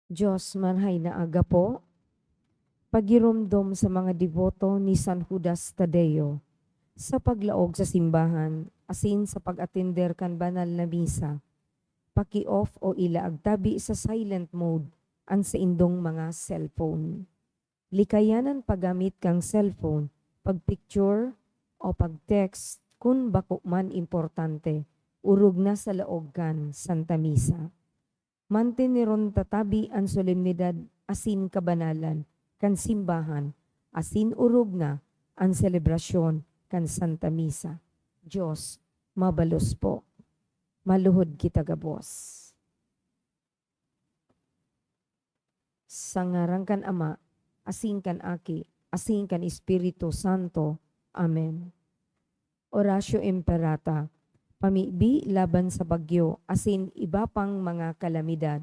Diyos manhay na aga po, pagirumdom sa mga deboto ni San Judas Tadeo sa paglaog sa simbahan asin sa pag-atender kan banal na misa, paki-off o ilaag tabi sa silent mode ang sa indong mga cellphone. Likayanan paggamit kang cellphone, pag-picture o pag-text kung bako man importante, urog na sa laog kan Santa Misa. Manteniron tatabi ang solemnidad asin kabanalan kan simbahan, asin urog na ang selebrasyon kan Santa Misa. Diyos, mabalos po. Maluhod kita gabos. Sa ngarang kan Ama, asin kan Aki, asin kan Espiritu Santo. Amen. Orasyo Imperata, pamibi laban sa bagyo, asin iba pang mga kalamidad.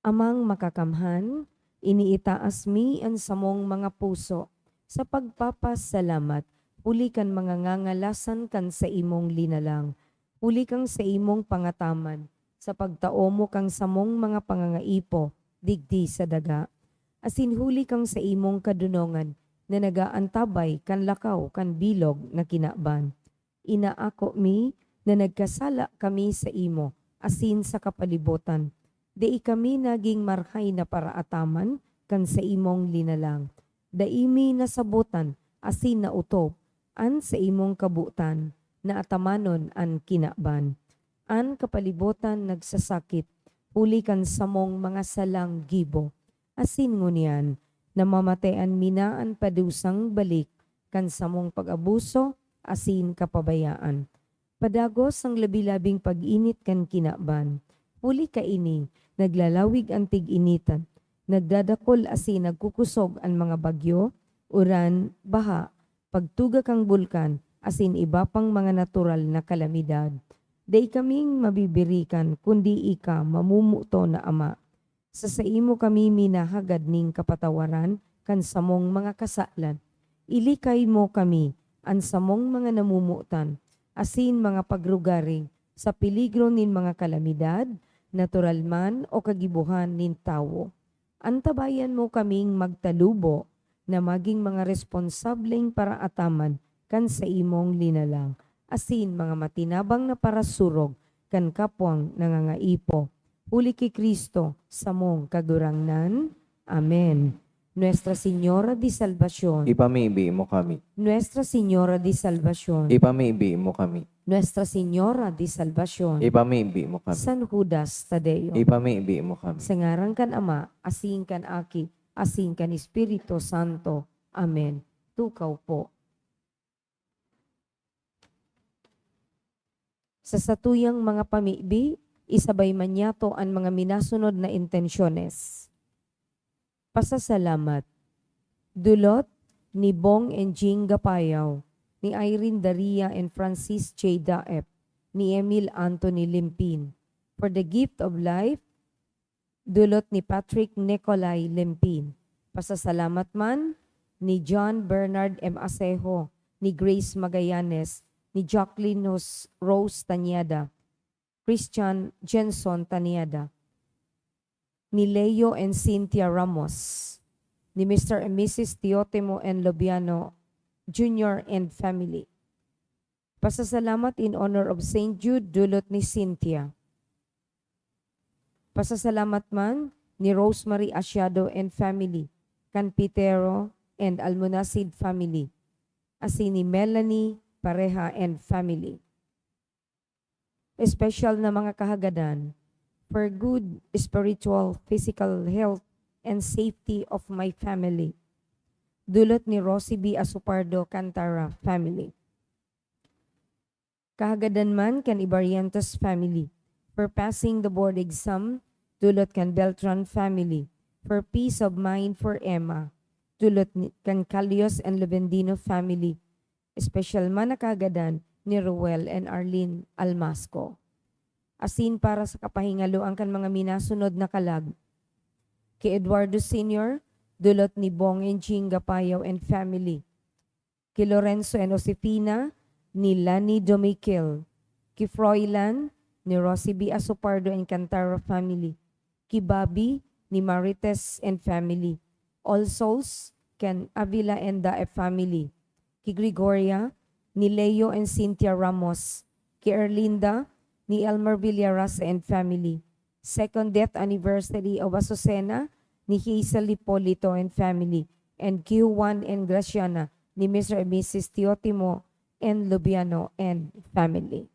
Amang makakamhan, iniitaas mi ang samong mga puso sa pagpapasalamat, uli kan mga ngangalasan kan sa imong linalang, uli kang sa imong pangataman, sa pagtao mo kang samong mga pangangaipo, digdi sa daga, asin huli kang sa imong kadunongan, na nagaantabay kan lakaw kan bilog na kinaban. Inaako mi na nagkasala kami sa imo, asin sa kapalibutan. Dai kami naging marhay na paraataman kan sa imong linalang. Daimi nasabutan, asin na utop, an sa imong kabutan, na atamanon an kinaban. An kapalibutan nagsasakit, huli kan samong mga salang gibo. Asin ngunyan, namamatayan minaan padusang balik, kan samong pag-abuso, asin kapabayaan. Padagos ang labi-labing pag-init kan kinaban. Huli kaini, naglalawig ang tig-initan. Nagdadakol asin nagkukusog ang mga bagyo, uran, baha, pagtuga kang bulkan, asin iba pang mga natural na kalamidad. Day kaming mabibirikan, kundi ika mamumuto na Ama. Sa imo kami minahagad ning kapatawaran, kan samong mga kasalan. Ilikay mo kami, ang samong mga namumutan, asin mga pagrugaring, sa peligro nin mga kalamidad, natural man o kagibuhan nin tawo. Antabayan mo kaming magtalubo, na maging mga responsableng paraataman, kan sa imong linalang, asin mga matinabang na parasurog, kan kapwang nangangaipo. Uli kay Kristo, samong kagurangnan. Amen. Nuestra Señora de Salvación. Ipamibi mo kami. Nuestra Señora de Salvación. Ipamibi mo kami. Nuestra Señora de Salvación. Ipamibi mo kami. San Judas Tadeo. Ipamibi mo kami. Sa ngaran kan Ama, asin kan Aki, asin kan Espiritu Santo. Amen. Tukaw po. Sa satuyang mga pamibi, isabay man yato ang mga minasunod na intensyones. Pasasalamat. Dulot ni Bong and Jing Gapayaw, ni Irene Daria and Francis J. Daep, ni Emil Anthony Limpin. For the gift of life, dulot ni Patrick Nicolay Limpin. Pasasalamat man ni John Bernard M. Asejo, ni Grace Magallanes, ni Jacqueline Rose Tanyada, Christian Jenson Tanyada, ni Leo and Cynthia Ramos, ni Mr. and Mrs. Teotemo and Lobiano Jr. and family. Pasasalamat in honor of St. Jude, dulot ni Cynthia. Pasasalamat man ni Rosemary Asiado and family, kan Pitero and Almonacid family, asin ni Melanie Pareha and family. Special na mga kahagadan for good spiritual, physical health, and safety of my family. Dulot ni Rosie B. Asupardo Cantara family. Kahagadan man kan Ibarientos family. For passing the board exam, dulot kan Beltran family. For peace of mind for Emma, dulot kan Calios and Levendino family. Special man na kahagadan ni Ruel and Arlene Almasco. Asin para sa kapahingaloan kan mga minasunod na kalag. Kay Eduardo Sr., dulot ni Bong and Jing Gapayaw and family. Kay Lorenzo and Josefina, ni Lani Domiquel. Kay Froilan, ni Rosie B. Asupardo and Cantaro family. Kay Bobby, ni Marites and family. All Souls, Ken Avila and the family. Ki Gregoria, ni Leo and Cynthia Ramos. Ki Erlinda, ni Elmer Villarasa and family. Second death anniversary of Azucena, ni Hazel Lipolito and family. And Q1 and Graciana, ni Mr. and Mrs. Teotimo and Lubiano and family.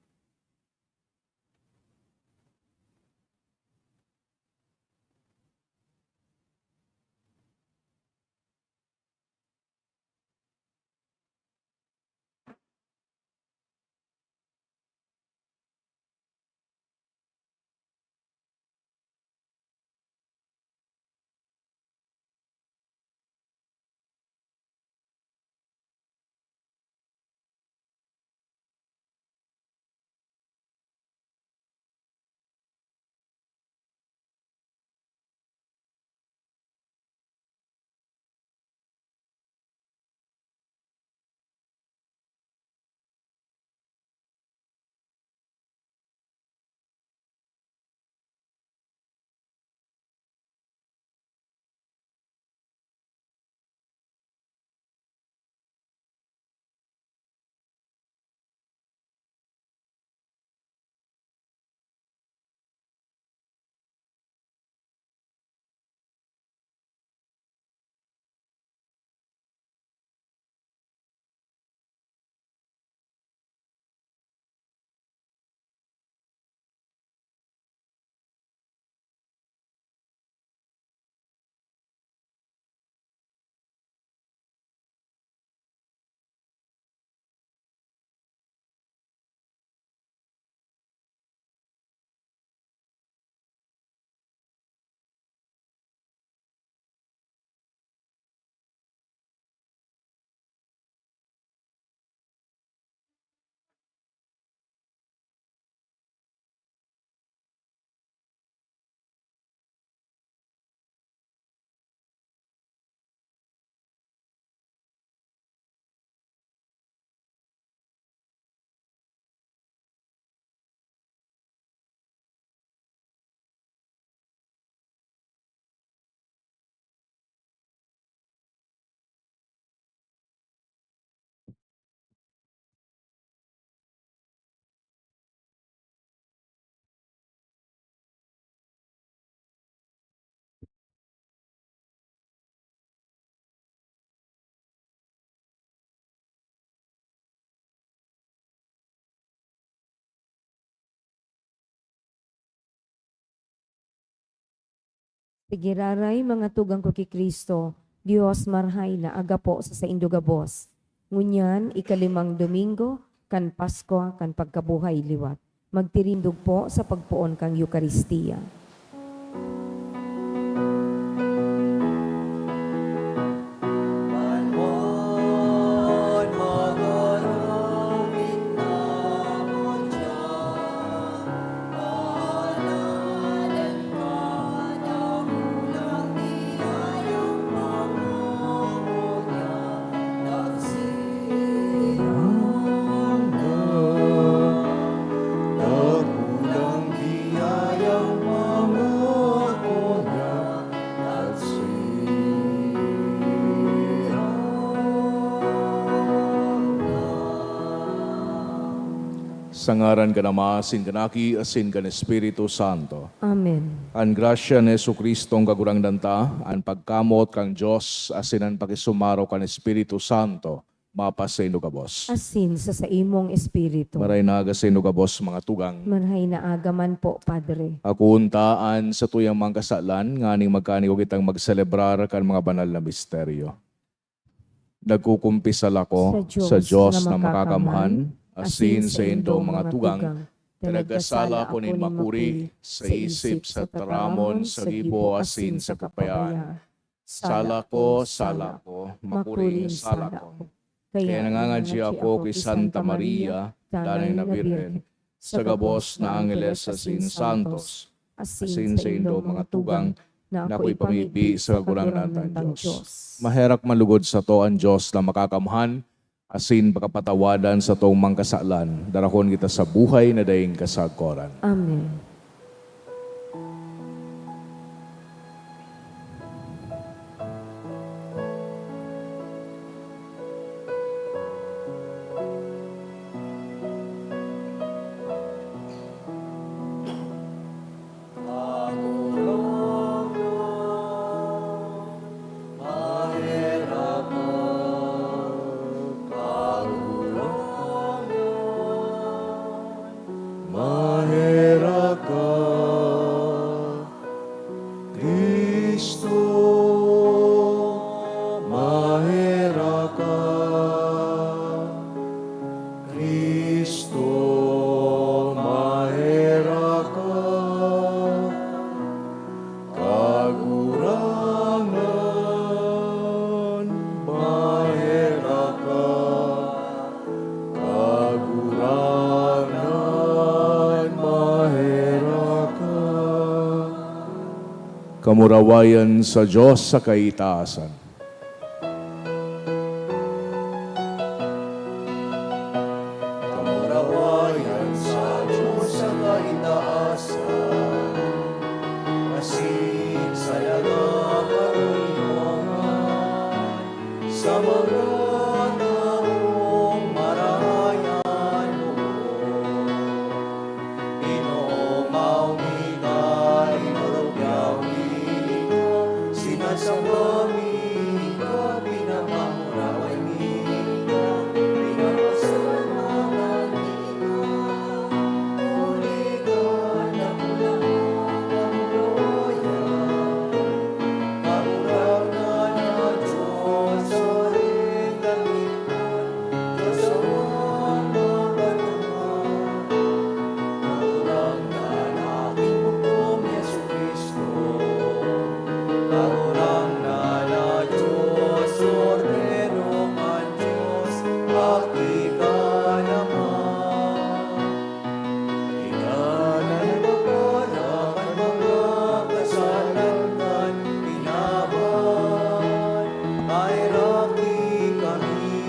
Sigiraray mga tugang ko kay Kristo, Dios marhay na agapo sa indugabos. Ngunyan, ikalimang Domingo, kan Pasko, kan pagkabuhay liwat. Magtirindog po sa pagpuon kang Eukaristiya. Sa ngaran ka na maasin kanaki, asin ka na Espiritu Santo. Amen. Ang grasya ni Jesucristo ang kagurang danta, ang pagkamot kang Diyos, asin ang pakisumaro kan Espiritu Santo, mapasino ka bos. Asin sa imong espiritu. Maray na agasino ka bos mga tugang. Marhay na agaman po, Padre. Ako untaan sa tuyang mga kasalan, nganing magkani ko kitang magselebrar kan mga banal na misteryo. Nagkukumpisal ako sa Diyos na makakamhan, asin sa indo mga tugang, nagkasala ko nin makuri, sa isip, sa taramon, sa gibo, asin sa kapayaan. Sala ko, makuri sala ko. Kaya nangangadji ako kay Santa Maria, danay na Birhen, sa gabos na Angeles asin Santos, asin sa indo mga tugang, na ako'y pamibi sa kagurangan ng Diyos. Maherak malugod sa to ang Diyos na makakamhan, asin pakapatawadan sa tong mangkasalan, darahon kita sa buhay na daing kasagkoran. Amen. Kamurawayan sa Diyos sa kaitaasan. Kamurawayan sa Diyos sa kaitaasan, kasing saya nga karunungan, sa mga taong marayan mo. Ginoong maumingay, marugyawi ka, sinasambami ka, pinamamuraway ka, pinapasalamat ka, uli ka na pulang kamurawayan. Kamurangan na Diyos sa ring langitan, Diyos sa mga panahon. Kamurangan aking bukong Yesu Cristo, kamurangan na Diyos, Ordero man Diyos, aki ka naman. Ikaw na nagpaparakan mga kasalanan, pinaban, ay raki kami.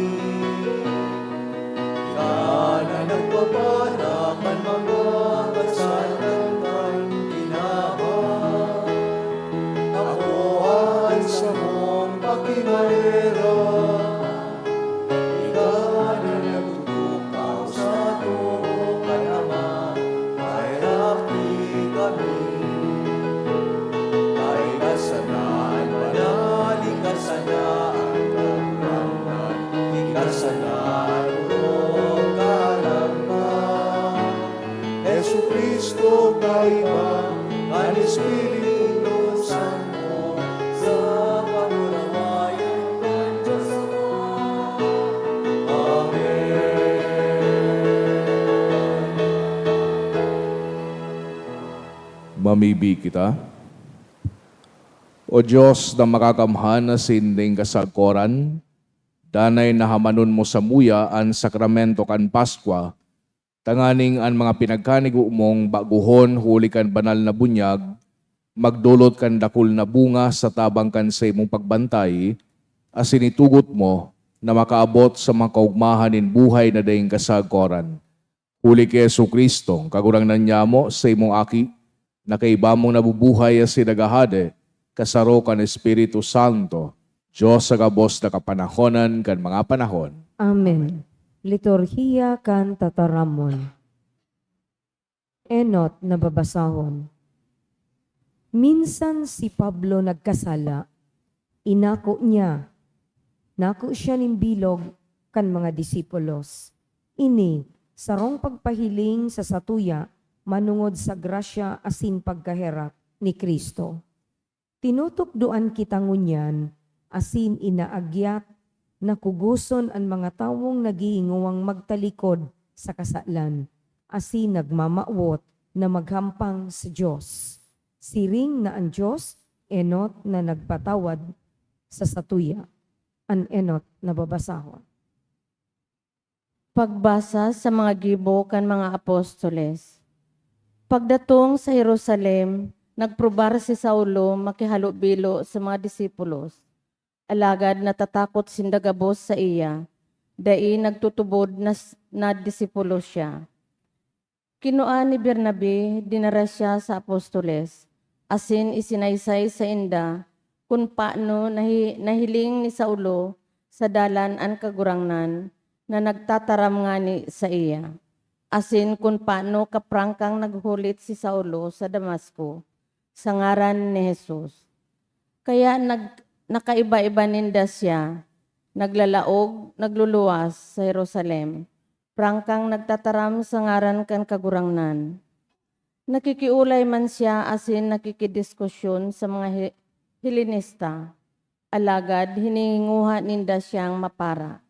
Ikaw na nagpaparakan mga kasalanan, pinaban, ako ay sa mong pakimalera. Ikaw na nagtutukaw sa tukan, Ama, ay raki kami. Ay kasanan, manali kasanan, karangan, ikasanan, urong kalangan. Yesu Cristo kaiba, ang Espiritu Santo, sa pamurawayan ng Diyos Ama. Amen. Mamibi kita. O Diyos na makakamhan na sinding kasagkoran, danay nahamanon mo sa muya ang sakramento kan Paskwa, tanganing ang mga pinagkanigo mong baguhon huli kan banal na bunyag, magdulot kan dakul na bunga sa tabang kan sa imong pagbantay, as sinitugot mo na makaabot sa mga kaugmahanin buhay na daing kasagkoran. Huli kay Yesu Kristo, kagurangnan niya mo sa imong aki, na kay ibamong nabubuhay as sinagahade, kasaro kan Espiritu Santo, Diyos sa gabos na kapanahonan kan mga panahon. Amen. Liturhiya kan tataramon. Enot na babasahon. Minsan si Pablo nagkasala, inako niya, nako siya ning bilog kan mga disipulos. Ini, sarong pagpahiling sa satuya, manungod sa grasya asin pagkaherak ni Kristo. Tinutukduan kita ngunyan, asin inaagyat, nakuguson ang mga tawong nagiinguwang magtalikod sa kasalan, asin nagmamawot na maghampang sa Diyos. Siring na ang Diyos, enot na nagpatawad sa satuya. An enot na babasahon. Pagbasa sa mga gibo kan mga apostoles. Pagdatong sa Jerusalem, nagprobar si Saulo makihalubilo sa mga disipulos. Alagad natatakot sindagabos sa iya, dai nagtutubod na disipulo siya. Kinuan ni Bernabe, dinara siya sa apostoles, asin isinaysay sa inda, kung paano nahiling ni Saulo sa dalan ang kagurangnan, na nagtataram nga ni sa iya. Asin kung paano kaprangkang naghulit si Saulo sa Damasco, sa ngaran ni Jesus. Kaya nakaiba-iba ninda siya, naglalaog, nagluluwas sa Jerusalem, prangkang nagtataram sa ngaran kan kagurangnan. Nakikiulay man siya asin nakikidiskusyon sa mga Helenista, alagad hininguha ninda siyang mapara.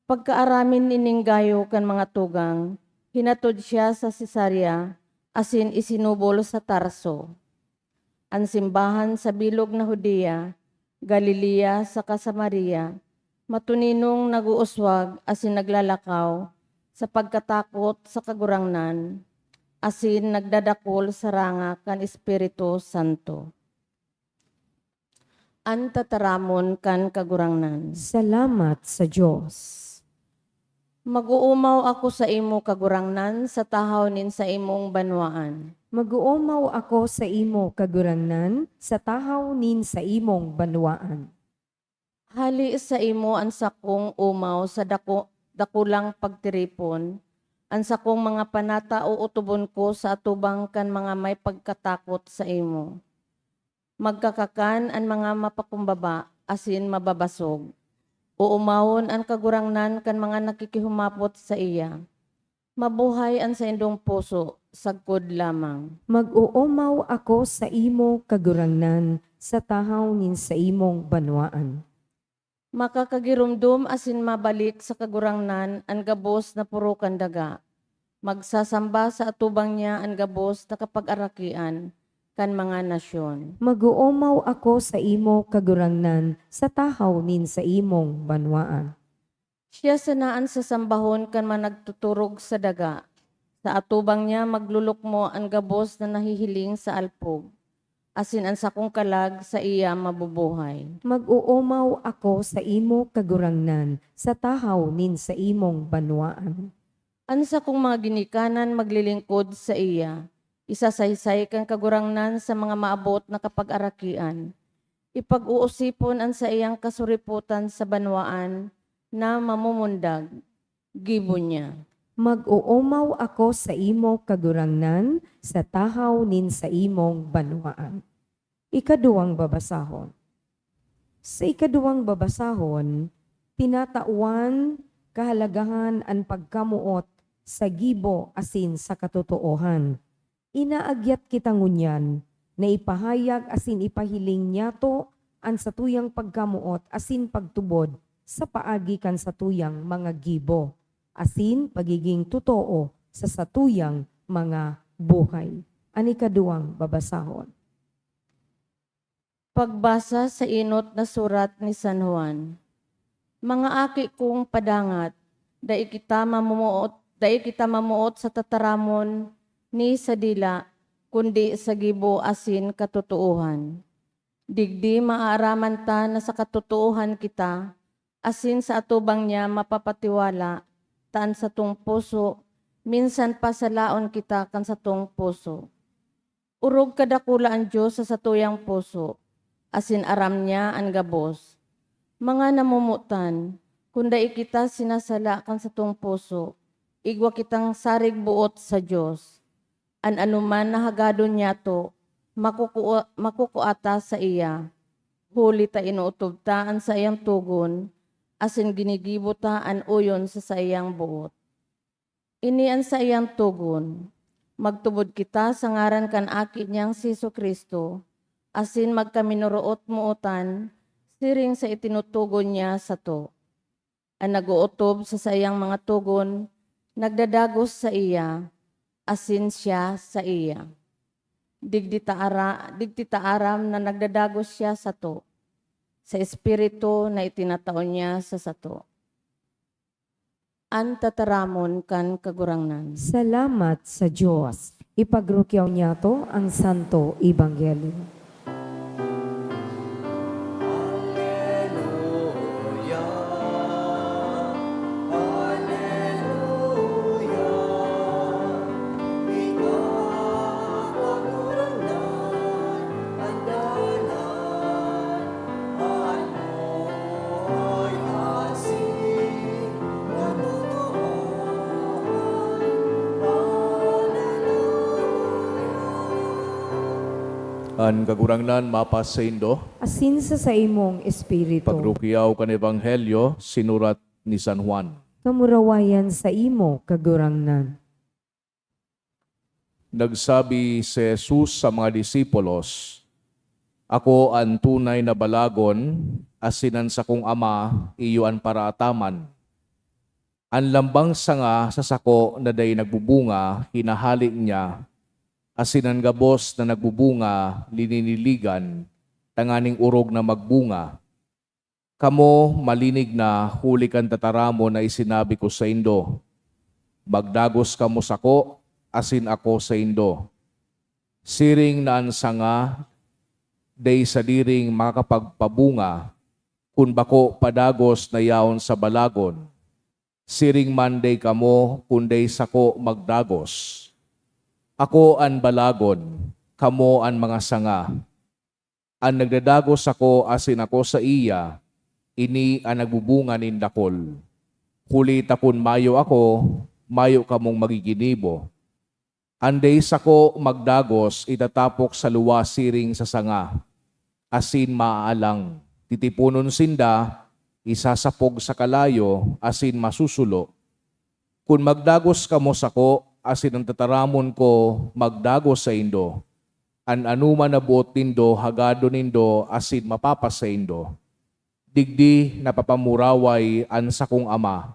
Pagkaaramin nininggayo kan mga tugang, hinatod siya sa Cesarea, asin isinubol sa Tarso. Ang simbahan sa bilog na Judea, Galilea sa Samaria, matuninong naguuswag asin naglalakaw sa pagkatakot sa kagurangnan, asin nagdadakol sa ranga kan Espiritu Santo. An tataramon kan kagurangnan. Salamat sa Diyos. Mag-uumaw ako sa imo kagurangnan sa tahaw nin sa imong banwaan. Mag-uumaw ako sa imo kagurangnan sa tahaw nin sa imong banwaan. Hali sa imo ang sakong umaw sa dakulang pagtiripon, ang sakong mga panata o utubon ko sa atubang kan mga may pagkatakot sa imo. Magkakakan ang mga mapakumbaba, asin mababasog. Uumawon ang kagurangnan kan mga nakikihumapot sa iya. Mabuhay ang sa indong puso, sagkod lamang. Mag-uumaw ako sa imo kagurangnan sa tahaw nin sa imong banwaan. Makakagirumdum asin mabalik sa kagurangnan ang gabos na puro kandaga. Magsasamba sa atubang niya ang gabos na kapag-arakian kan mga nasyon. Mag-uumaw ako sa imo kagurangnan sa tahaw nin sa imong banwaan. Siya sanaan sa sambahon kan managtuturog sa daga. Sa atubang niya maglulukmo ang gabos na nahihiling sa alpog. Asin ang sakong kalag sa iya mabubuhay. Mag-uumaw ako sa imo kagurangnan sa tahaw nin sa imong banwaan. Ang sakong mga ginikanan maglilingkod sa iya. Isasaysay kang kagurangnan sa mga maabot na kapag-arakian. Ipag-uusipon ang sa iyang kasuriputan sa banwaan na mamumundag. Gibo niya. Mag-uumaw ako sa imo kagurangnan sa tahaw nin sa imong banwaan. Ikaduwang babasahon. Sa ikaduwang babasahon, tinatauan kahalagahan ang pagkamuot sa gibo asin sa katotoohan. Inaagyat kita ngunyan na ipahayag asin ipahiling niyato ang satuyang pagkamuot asin pagtubod sa paagi kan satuyang mga gibo, asin pagiging totoo sa satuyang mga buhay. Ani kaduwang babasahon. Pagbasa sa inot na surat ni San Juan. Mga aki kong padangat, dai kita mamuot sa tataramon ni sa dila, kundi sa gibo asin katutuuhan. Digdi maaaraman ta na sa katutuuhan kita, asin sa atubang niya mapapatiwala, taan sa tung puso, minsan pa sa laon kita kan sa tung puso. Urog kadakula ang Diyos sa satuyang puso, asin aram niya ang gabos. Mga namumutan, kunda ikita sinasala kan sa tung puso, igwa kitang sarig buot sa Diyos. An anuman na hagado niya to, makukuata sa iya. Huli ta inuutob ta an sa iyang tugon, asin ginigibo ta an uyon sa iyang buot. Ini an sa iyang tugon, magtubod kita sa ngaran kan aki niyang si Kristo, asin magkaminuruot muutan, siring sa itinutugon niya sa to. Ang naguutob sa iyang mga tugon, nagdadagos sa iya, asin siya sa iya. Digdi taaram na nagdadagos siya sa to, sa espiritu na itinataon niya sa sato. An tataramon kan kagurangnan. Salamat sa Diyos. Ipagrukyaw niya to ang Santo Ebanghelyo. Alleluia, Alleluia, ikaw ang urangnan, ang dalan, ano'y asin, katutuhan, An kagurangnan mapas sa indo, Asin sa imong espiritu. pagrukiyaw kan ebanghelyo, sinurat ni San Juan. Kamurawayan sa imo kagurangnan. Nagsabi si Jesus sa mga disipulos, Ako ang tunay na balagon, asinan sa kong ama, iyo ang paraataman. Ang lambang sanga sa sako na day nagbubunga, hinahalik niya, asinan gabos na nagbubunga, lininiligan, tanganing urog na magbunga. Kamo malinig na huli kan tataramo na isinabi ko sa indo. Magdagos kamo sako, asin ako sa indo. Siring na ang sanga, day sa diring makakapagpabunga, kun bako padagos na yaon sa balagon. Siring man day kamo, kun day sako magdagos. Ako an balagon, kamo an mga sanga. An nagdadagos ako asin ako sa iya, ini ang nagbubunga nin dakol. Huli takon mayo ako, mayo kamong magiginibo. Anday sako magdagos, itatapok sa luwa siring sa sanga. Asin maaalang, titipunon sinda, isasapog sa kalayo, asin masusulo. Kung magdagos kamo sako, asin ang tataramon ko, magdagos sa indo. An anuman na buot nindo, hagado nindo, asin mapapas sa indo. Digdi napapamuraway an sakong ama,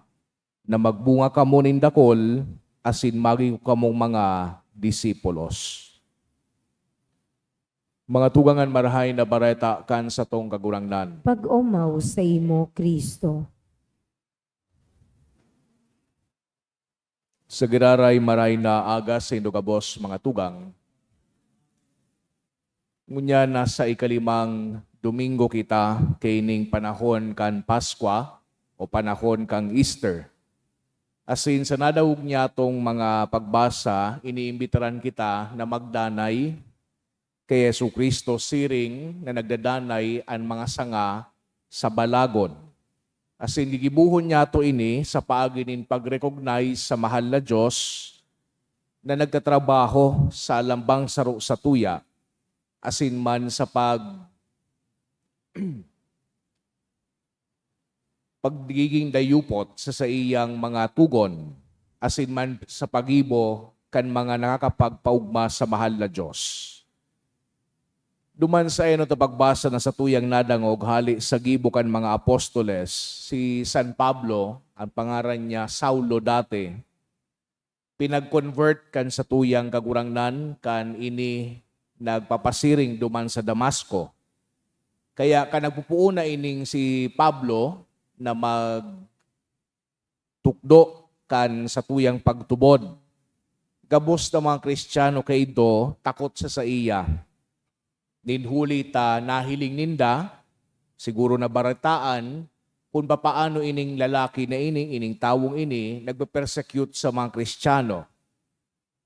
na magbunga kamo nindakol, asin maging kamong mga disipulos. Mga tugangan marahay na bareta kan sa tong kagurangnan. Pag-umaw sa imo, Kristo. Sa giraray maray na aga sa indogabos mga tugang. Ngunya nasa ikalimang Domingo kita kaining panahon kan Paskwa o panahon kang Easter. Asin sa nadawog niya tong mga pagbasa, iniimbitaran kita na magdanay kay Yesu Kristo siring na nagdadanay ang mga sanga sa balagon. Asin gigibuhon niya to ini sa paaginin pag-recognize sa mahal na Diyos na nagtatrabaho sa lambang saro sa tuya. Asin man sa pagdiging dayupot sa iyang mga tugon, asin man sa pagibo kan mga nakakapagpaugma sa mahal na Diyos. Duman sa eno ta pagbasa na sa tuyang nadangog hali sa gibo kan mga apostoles, si San Pablo, ang pangaran niya Saulo dati, pinag-convert kan sa tuyang kagurangnan kan ini nagpapasiring duman sa Damasco. Kaya ka nagpupuuna ining si Pablo na magtukdo kan sa tuyang pagtubod. Gabos na mga Kristiyano kay ito, takot sa iya. Ninhuli ta nahiling ninda, siguro na barataan, kung papaano ining lalaki na ining tawong ini, nagpe-persecute sa mga Kristiyano.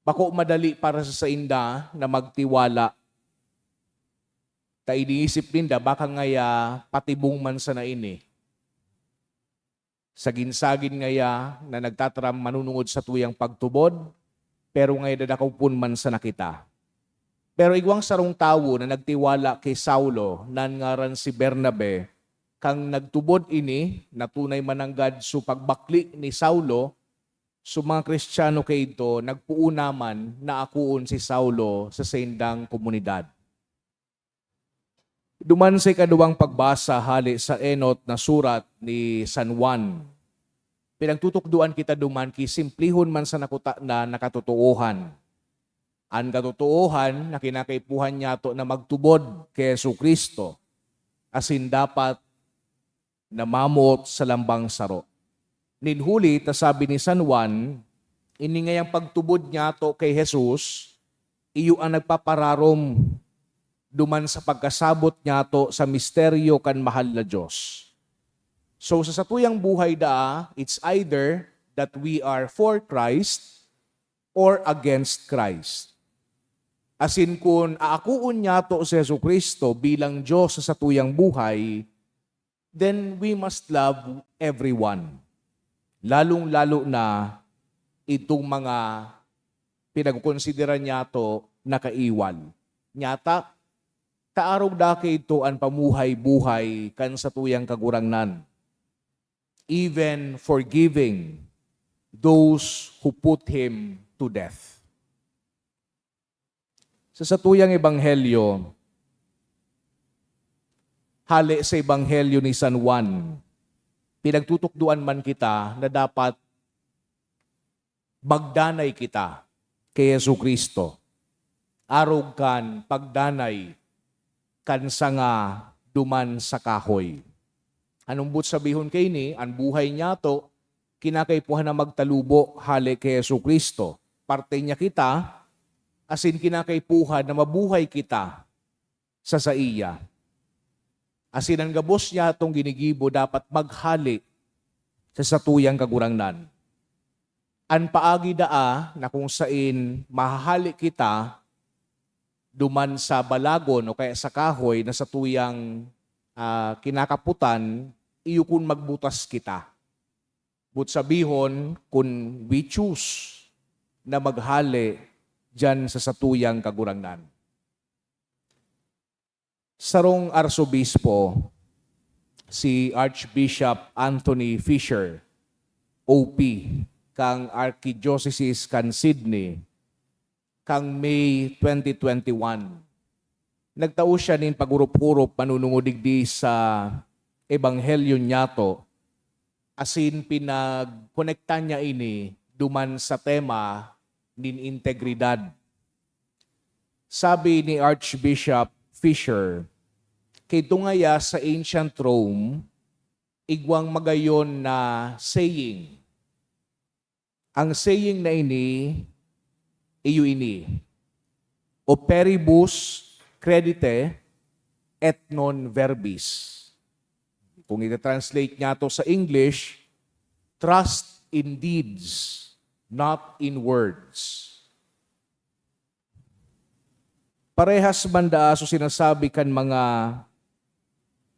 Bako madali para sa inda na magtiwala. Ta iniisip ninda, baka ngaya patibong man sa na ini. Sagin-sagin ngaya na nagtataram manunungod sa tuyang pagtubod, pero ngayon dadakawpun man sa nakita. Pero igwang sarong tawo na nagtiwala kay Saulo, nan ngaran si Bernabe, kang nagtubod ini, na tunay mananggad so pagbakli ni Saulo, so mga Kristiyano kay ito, nagpuuna man na akuon si Saulo sa sendang komunidad. Duman sa ikaduwang pagbasa hali sa enot na surat ni San Juan. Pinagtutukduan kita duman ki simplihon man sa nakuta na nakatotoohan. Ang katotoohan na kinakaipuhan niya to na magtubod kay Yesu Kristo. Asin dapat na mamot sa lambang saro. Ninhuli, ta sabi ni San Juan, ini ngayang pagtubod niya to kay Jesus, iyo ang nagpapararom duman sa pagkasabot niya to sa misteryo kan mahal na Diyos. So sa satuyang buhay da, it's either that we are for Christ or against Christ. Asin kung aakuon niya to sa Yesu Kristo bilang Diyos sa satuyang buhay, then we must love everyone. Lalong-lalo na itong mga pinagkonsidera niya to na kaiwal. Nyata, kaaraw dake ito ang pamuhay-buhay kan sa tuyang kagurangnan. Even forgiving those who put him to death. Sa tuyang ebanghelyo, hali sa ebanghelyo ni San Juan, pinagtutukduan man kita na dapat magdanay kita kay Yesu Kristo. Arog kan pagdanay kan sanga duman sa kahoy. Anong but sabihon kay ni, ang buhay niya to, kinakaipuhan na magtalubo hali kay Yesu Kristo. Parte niya kita, asin kinakaipuhan na mabuhay kita sa iya. Asin ang gabos niya itong ginigibo dapat maghali sa satuyang kagurangnan. An paagi daa na kung sain mahahali kita duman sa balagon o kaya sa kahoy na satuyang kinakaputan, iyo kun magbutas kita. But sabihon, kung we choose na maghali dyan sa satuyang kagurangnan. Sarong Arsobispo, si Archbishop Anthony Fisher, OP, kang Archdiocese kan Sydney, kang May 2021. Nagtao siya nin pagurup-urup manunungodigdi sa Ebanghelyo niyato, asin pinagkonekta niya ini duman sa tema nin integridad. Sabi ni Archbishop Fisher, kay tungaya sa ancient Rome, igwang magayon na saying. Ang saying na ini, iyo ini, operibus credite et non verbis. Kung ita-translate niya to sa English, trust in deeds, not in words. Parehas banda so sinasabi kan mga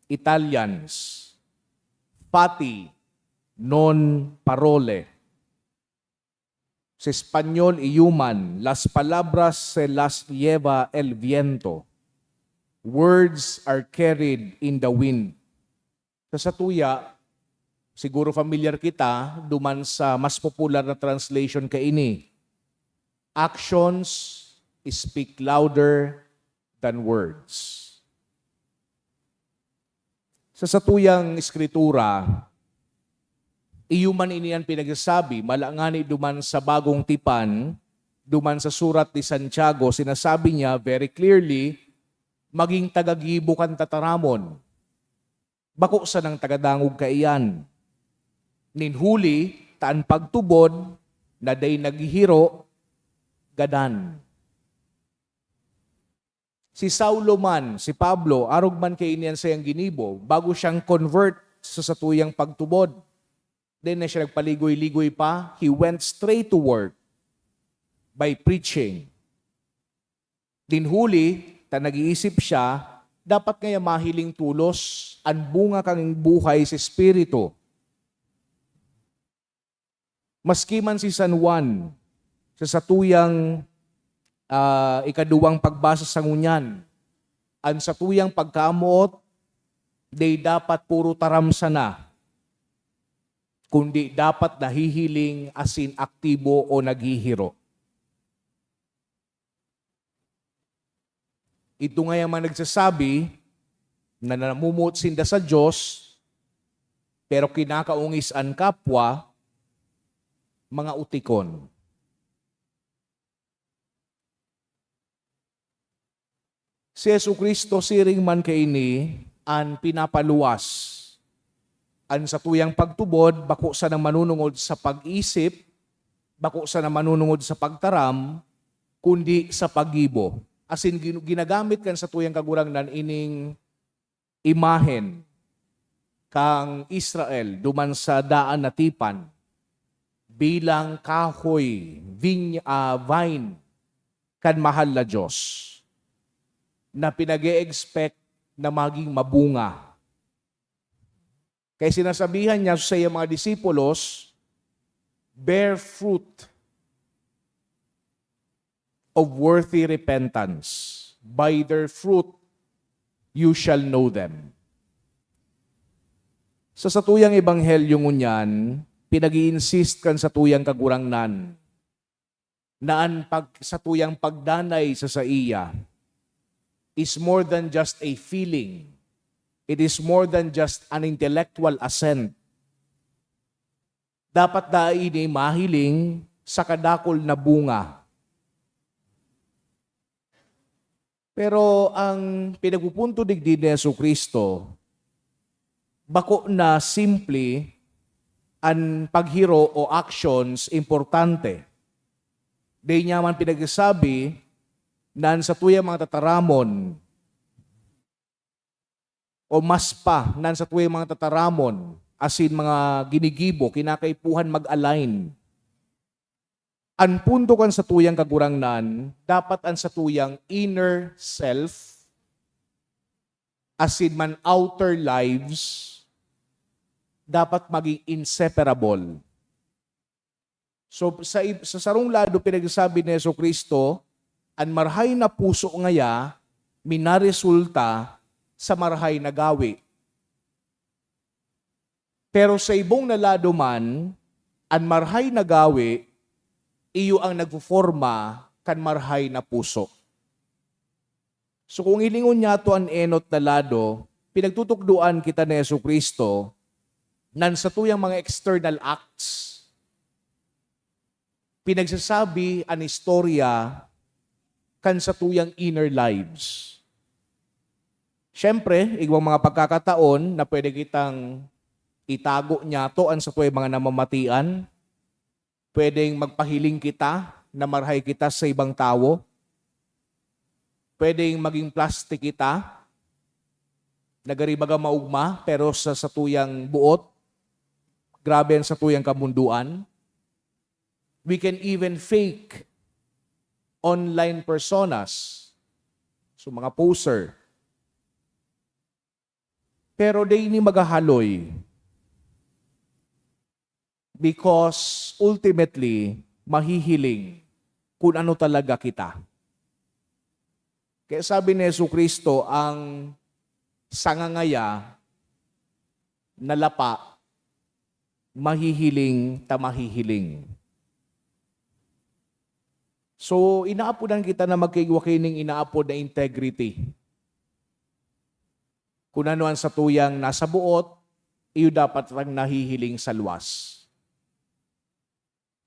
Italians, fati non parole. Sa Espanyol, iyuman, las palabras se las lleva el viento. Words are carried in the wind. Sa tuya, siguro familiar kita, duman sa mas popular na translation ka ini. Actions speak louder than words. Sa satuyang eskritura, iyuman ini ang pinagsasabi, malangani duman sa bagong tipan, duman sa surat ni Santiago, sinasabi niya very clearly, maging tagagibo kan tataramon. Bako sa ng tagadangog kaiyan. Ninhuli, taan pagtubod, na day naghihiro, gadan. Si Saulo man, si Pablo, arog man kay iniyan sayang ginibo, bago siyang convert sa satuyang pagtubod. Then na siya nagpaligoy-ligoy pa, he went straight to work by preaching. Dinhuli, ta nag-iisip siya, dapat kaya mahiling tulos, ang bunga kang buhay sa Espiritu. Maski man si San Juan, sa satuyang ikaduwang pagbasa sa ngunyan, ang satuyang pagkamuot, day dapat puro taramsa na, kundi dapat nahihiling asin aktibo o naghihiro. Ito nga yung mga nagsasabi na namumut sinda sa Diyos, pero kinakaungis ang kapwa, mga utikon. Si Jesucristo siring man kaini ang pinapaluwas. Ang satuyang pagtubod, bako sa nang manunungod sa pag-isip, bako sa nang manunungod sa pagtaram, kundi sa pag-ibo. Asin ginagamit kan sa tuyang kagurangnan ining imahen kang Israel duman sa daan na tipan bilang kahoy, vine kan mahal na Diyos na pinag-e-expect na maging mabunga. Kaya sinasabihan niya sa iyang mga disipulos, bear fruit of worthy repentance. By their fruit, you shall know them. Sa satuyang ebanghelyo ngunyan, pinag-i-insist kan sa tuyang kagurangnan na ang satuyang pagdanay sa iya is more than just a feeling. It is more than just an intellectual assent. Dapat daini mahiling sa kadakol na bunga. Pero ang pinagpupunto digdi ni Jesucristo, bako na simple ang paghiro o actions importante. Di niya man pinagsasabi na sa tuyang mga tataramon, o mas pa nan sa tuyang mga tataramon, asin mga ginigibo, kinakaipuhan mag-align. Ang punto kan sa tuyang kagurangnan, dapat ang sa tuyang inner self, asin man outer lives, dapat maging inseparable. So sa sarong lado, pinagsasabi ni Jesucristo, ang marhay na puso ngaya, minaresulta sa marhay na gawi. Pero sa ibong nalado man, ang marhay na gawi, iyo ang nagforma kan marhay na puso. So kung ilingon niya to ang enot na lado, pinagtutukduan kita ni Jesucristo nan sa tuyang mga external acts. Pinagsasabi ang istorya kan sa tuyang inner lives. Siyempre, igwang mga pagkakataon na pwede kitang itago niya to ang sa tuyang mga namamatian. Pwedeng magpahiling kita na marhay kita sa ibang tao. Pwedeng maging plastic kita, nagaribaga maugma, pero sa tuyang buot, grabe ang sa tuyang kamunduan. We can even fake online personas. So mga poser. Pero di ni magahaloy. Because ultimately, mahihiling kung ano talaga kita. Kaya sabi ni Jesucristo, ang sangangaya, nalapa, mahihiling, tamahihiling. So, inaapodan kita na magkaigwakining inaapod na integrity. Kung ano ang sa tuyang nasa buot, iyo dapat lang nahihiling sa luwas.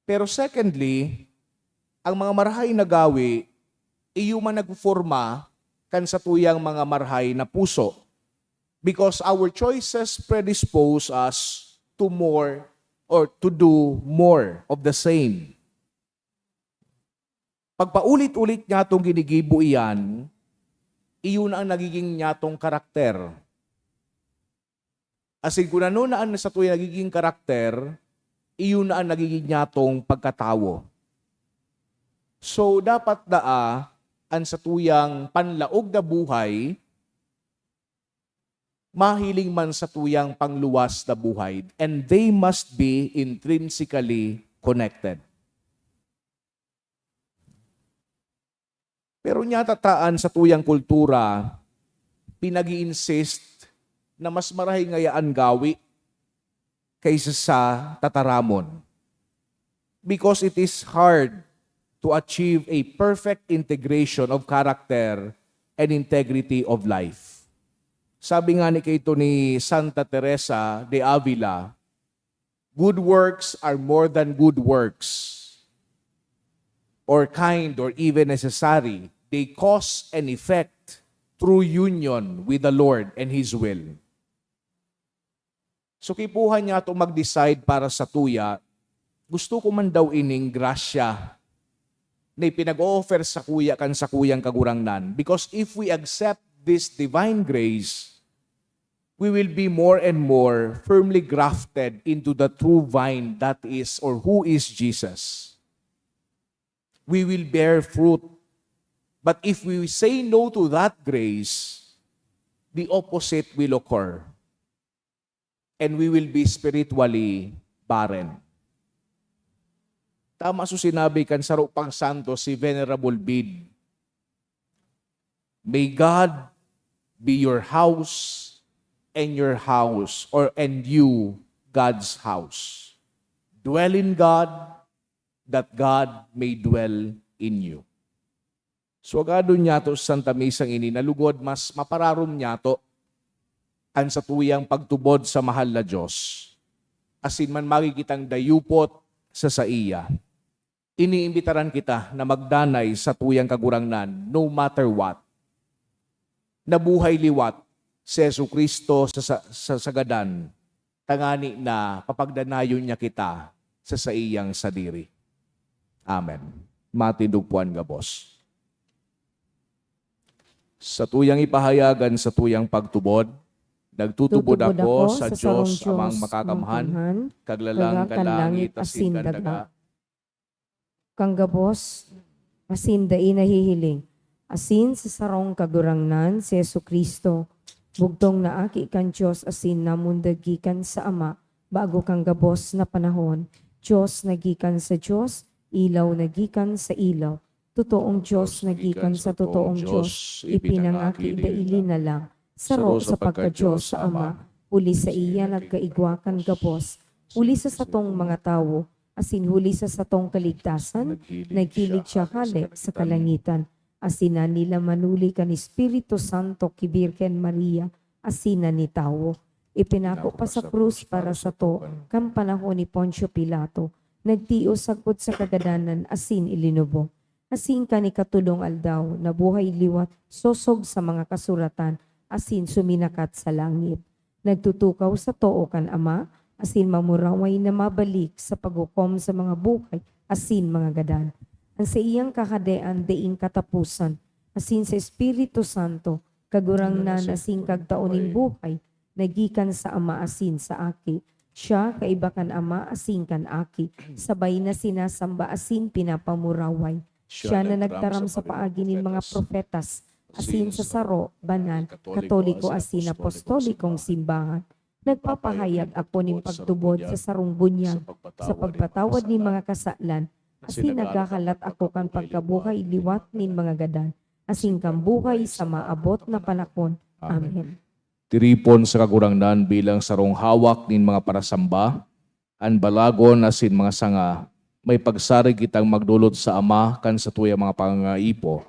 Pero secondly, ang mga marhay na gawi, iyo man nagforma kan sa tuyang mga marhay na puso. Because our choices predispose us to more or to do more of the same. Pagpaulit-ulit niya itong ginigibo iyan, iyon ang nagiging niyatong karakter. Asin kung ano na ang sa tuyang nagiging karakter, iyon na ang nagiging niyatong pagkatawo. So, dapat ang sa tuyang panlaog na buhay, mahiling man sa tuyang pangluwas na buhay, and they must be intrinsically connected. Pero tataan sa tuyang kultura, pinag-i-insist na mas marahing ngayaan gawi kaysa sa tataramon. Because it is hard to achieve a perfect integration of character and integrity of life. Sabi nga ni Santa Teresa de Avila, good works are more than good works, or kind or even necessary. They cause and effect through union with the Lord and His will. So kipuhan niya ito mag-decide para sa tuya, gusto ko man daw ining grasya na pinag-offer sa kuya kan sa kuyang kagurangnan. Because if we accept this divine grace, we will be more and more firmly grafted into the true vine that is or who is Jesus. We will bear fruit. But if we say no to that grace, the opposite will occur. And we will be spiritually barren. Tama so sinabi kan sa Rupang Santo si Venerable Bede. May God be your house and your house, and you God's house. Dwell in God, that God may dwell in you. So agado niya to sa Santa Misang ini, nalugod mas mapararom niya to ang sa tuyang pagtubod sa mahal na Diyos. Asin man makikitang dayupot sa saiya. Iniimbitaran kita na magdanay sa tuyang kagurangnan no matter what. Nabuhay liwat si Jesucristo sa sagadan, tangani na papagdanayon niya kita sa saiyang sadiri. Amen. Matindugpuan nga boss. Sa tuyang ipahayagan sa tuyang pagtubod, Nagtutubod ako sa sarong Diyos amang makakamhan, kaglalang kalangit asin daga. Kang gabos, asin dai nahihiling, asin sa sarong kagurangnan si Yesu Kristo, bugtong naaki kan Diyos asin namundagikan sa Ama, bago kang gabos na panahon, Diyos nagikan sa Diyos, ilaw nagikan sa ilaw, totoong Diyos nagikan sa totoong Diyos, ipinangaki daili na lang, saro sa pagka-Diyos sa Ama, huli sa iya nagkaigwakan gabos, huli sa satong mga tawo, asin huli sa satong kaligtasan, nagkilig siya hali sa kalangitan, asina nila manuli kan Espiritu Santo kibirken Maria, asina ni tawo. Ipinako pa sa krus para sa to, kam panahon ni Poncio Pilato, nagtios sagpod sa kagadanan, asin ilinubo. Asin ka ni katulong aldaw, na buhay liwat, sosog sa mga kasuratan, asin suminakat sa langit. Nagtutukaw sa too kan Ama, asin mamuraway na mabalik sa paghukom sa mga buhay, asin mga gadan. Ang sa iyang kakadean deing katapusan, asin sa Espiritu Santo, kagurangnan asin kagtaoning buhay, nagikan sa Ama asin sa aki. Siya kaibakan Ama asin kan aki, sabay na sinasamba asin pinapamuraway. Siya na nagtaram sa paagi ng mga profetas, asin sa saro, banal, katoliko asin apostolikong simbahan. Nagpapahayag ako ng pagtubod sa sarong bunyag, sa pagpatawad ni mga kasalan, asin nagkakalat ako kan pagkabuhay liwat nin mga gadan, asin kang buhay sa maabot na panakon. Amen. Tiripon sa kagurangnan bilang sarong hawak nin mga parasamba, an balagon asin mga sanga, may pagsari kitang magdulot sa Ama kan sa tuyang mga pangaipo,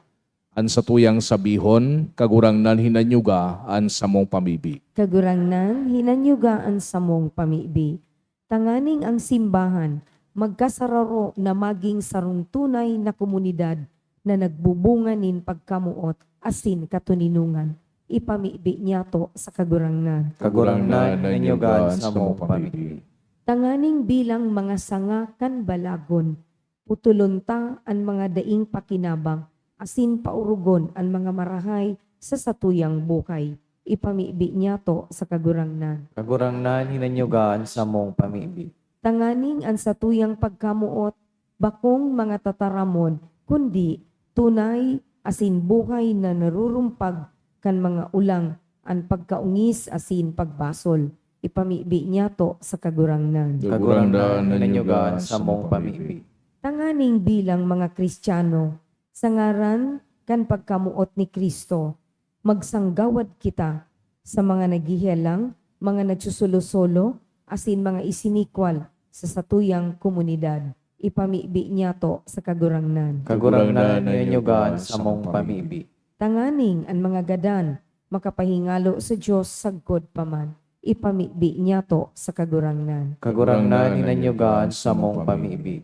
an sa tuyang sabihon, kagurangnan hinanyuga an samong pamibi. Kagurangnan, hinanyugaan sa mong pamibi. Tanganing ang simbahan, magkasararo na maging sarong tunay na komunidad na nagbubunga nin pagkamuot, asin katuninungan. Ipamibi niya to sa kagurangnan. Kagurangnan nanyugan sa mong pamibi. Tanganing bilang mga sanga kan balagon, putulunta ang mga daing pakinabang, asin paurugon ang mga marahay sa satuyang bukay. Ipamibi niya to sa kagurangnan. Kagurangnan hinanyugan sa mong pamibi. Tanganing ang satuyang pagkamuot, bakong mga tataramon, kundi tunay asin buhay na narurumpag kan mga ulang, ang pagkaungis asin pagbasol. Ipamibi niya to sa kagurangnan. Kagurangnan hinanyugan sa mong pamibi. Tanganing bilang mga Kristiyano, sa ngaran kan pagkamuot ni Kristo, magsanggawad kita sa mga naghihilang, mga nagsusulo-solo, asin mga isinikwal sa satuyang komunidad. Ipamibi niya to sa kagurangnan. Kagurangnan hinanyugan sa mong pamibi. Tanganing ang mga gadan, makapahingalo sa Diyos sagkod paman. Ipamibi niya to sa kagurangnan. Kagurangnan hinanyugan sa mong pamibi.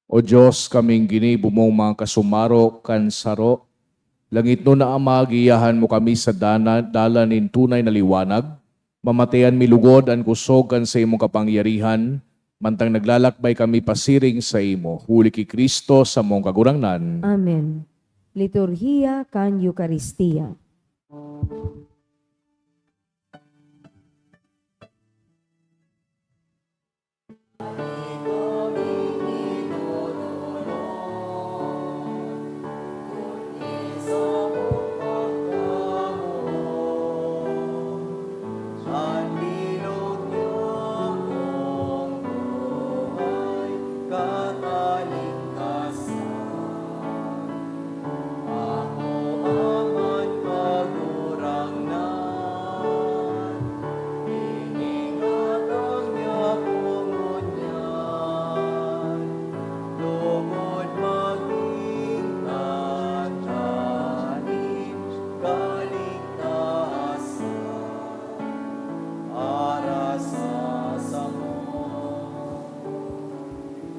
O Diyos, kaming ginibo mong mga kasumaro, kansaro, langit no na Ama, giyahan mo kami sa dalanin tunay na liwanag, mamatayan milugod ang kusog kan sa imong kapangyarihan, mantang naglalakbay kami pasiring sa imo, huli ki Kristo sa mong kagurangnan. Amen. Liturhiya kan Eucharistia.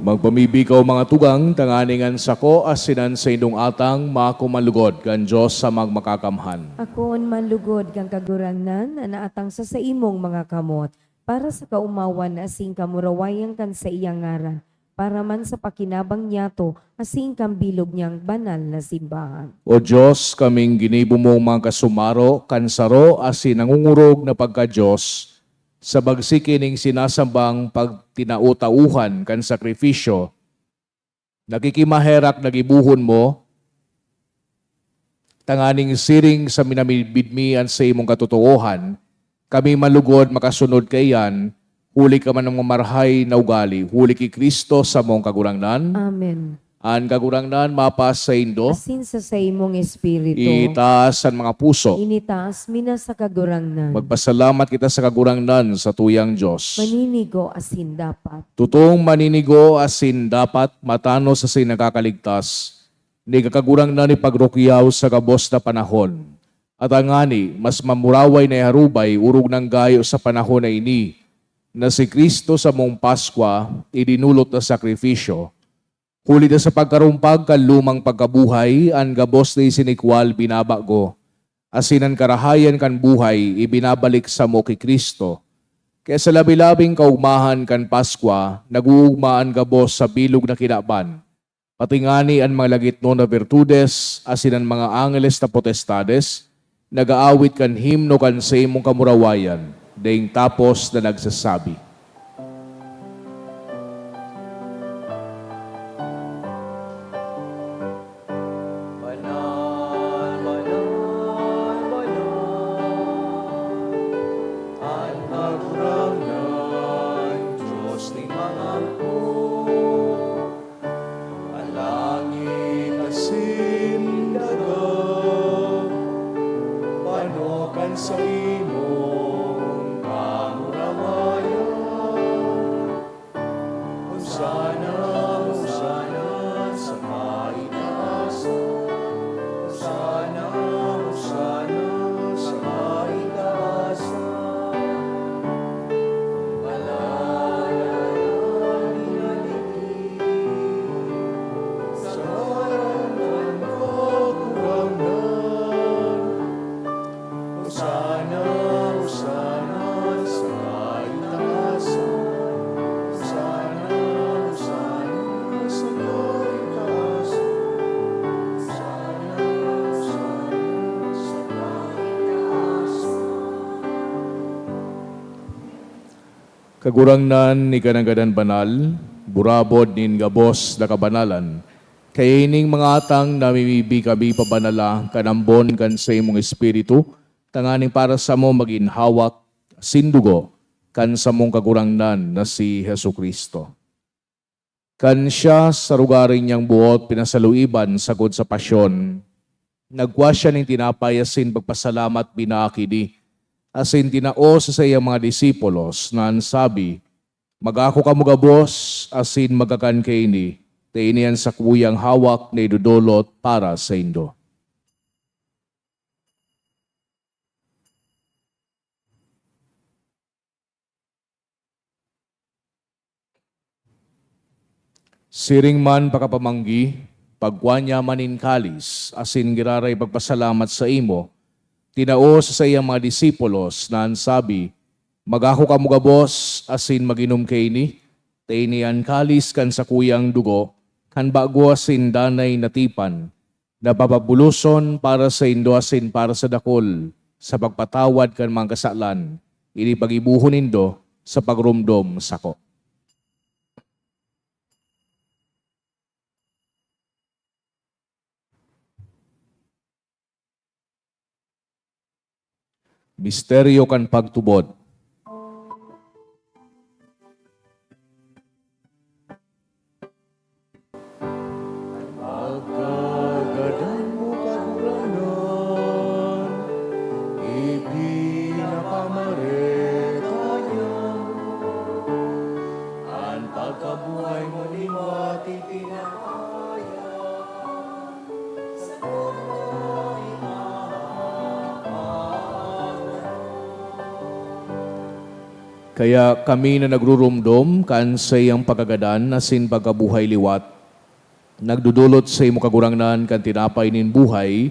Magpamibigaw mga tugang, tanganingan sako, asinan sa indong atang, makumalugod, kan Diyos sa magmakakamhan. Akoon manlugod kang kagurangnan na naatang sa imong mga kamot, para sa kaumawan asing kamurawayang kan sa iyang ngaran. para man sa pakinabang niyato, asin kang bilog niyang banal na simbahan. O Diyos, kaming ginibo mong mga kasumaro, kansaro, asin nangungurog na pagka-Diyos, sa bagsikining sinasambang pagtinautauhan kan sakrifisyo, nakikimaherak nagibuhon mo, tanganing siring sa minamibidmian sa imong katotohan, kami malugod makasunod kayan, huli ka man ng mamarhay na ugali, huli ki Kristo sa mong kagurangnan, Amen. an kagurangnan mapas sa indo, Asin sa imong espiritu, itaas ang mga puso. initaas mina sa kagurangnan. Magpasalamat kita sa kagurangnan sa tuyang Diyos. Maninigo asin dapat. Tutong maninigo asin dapat matano sa sinagkakaligtas, ni kakagurangnan ni pagrukyaw sa kabos na panahon. At ang ani, mas mamuraway na iharubay, urog ng gayo sa panahon na ini, na si Kristo sa mong Paskwa, idinulot na sakripisyo. Huli na sa pagkarumpag kan lumang pagkabuhay, ang gabos na isinikwal binabago. Asinan karahayan kan buhay, ibinabalik sa mo kay Kristo. Kaya sa labi-labing kaugmahan kan Paskwa, naguugmaan gabos sa bilog na kinaban. Patingani ang mga lagitno na virtudes, asinan mga angeles na potestades, nagaawit kan himno kan sa imong kamurawayan, daing tapos na nagsasabi. Banal, banal, banal, ang kagurangnan, Diyos ni mga po, ang langit asin daga, panokan sa imong kamurawayan. Hosana, Hosana sa maitaasan. Hosana, Hosana sa maitaasan. Palayanan inaligi sa ngalan ng kagurangnan. Hosana, Hosana sa maitaasan. Hosana, Hosana sa maitaasan. Hosana, Hosana sa maitaasan. Kagurangnan ni kanagadan banal, burabod nin gabos na kabanalan, kaya ining mga atang namimibi kami pabanala, kanambon kan sa imong espiritu, tanganing para sa mo maginhawak, sindugo, kan sa mong kagurangnan na si Hesu Kristo. Kan siya sa rugaring niyang buot pinasaluiban sagod sa pasyon, nagwa siya ning tinapay asin pagpasalamat binakidi, asin tinao sa iyang mga disipulos na ansabi, magako ka mga boss, asin magakan kaini, tainian sa kuyang hawak na idudulot para sa indo. Siring man pakapamanggi, pagwanya manin kalis, asin giraray pagpasalamat sa imo, tinao sa iyang mga disipulos na ansabi, magako ka mga boss, asin maginom kaini, tainian kalis kan sa kuyang dugo, kan bago asin danay natipan, na bababuluson para sa indo asin para sa dakol, sa pagpatawad kan mga kasalan, ini pagibuhon indo sa pagrumdom sako. Misteryo kan pagtubod. Pagkagadan mo kaguranan, ipinapamareta niya. Ang pagkabuhay mo liwat ipinakaya, sa buhay Kaya kami na nagrurumdom kan sa iyang pagkagadan asin pagkabuhay liwat, nagdudulot sa imo kagurangnan kan tinapay nin buhay,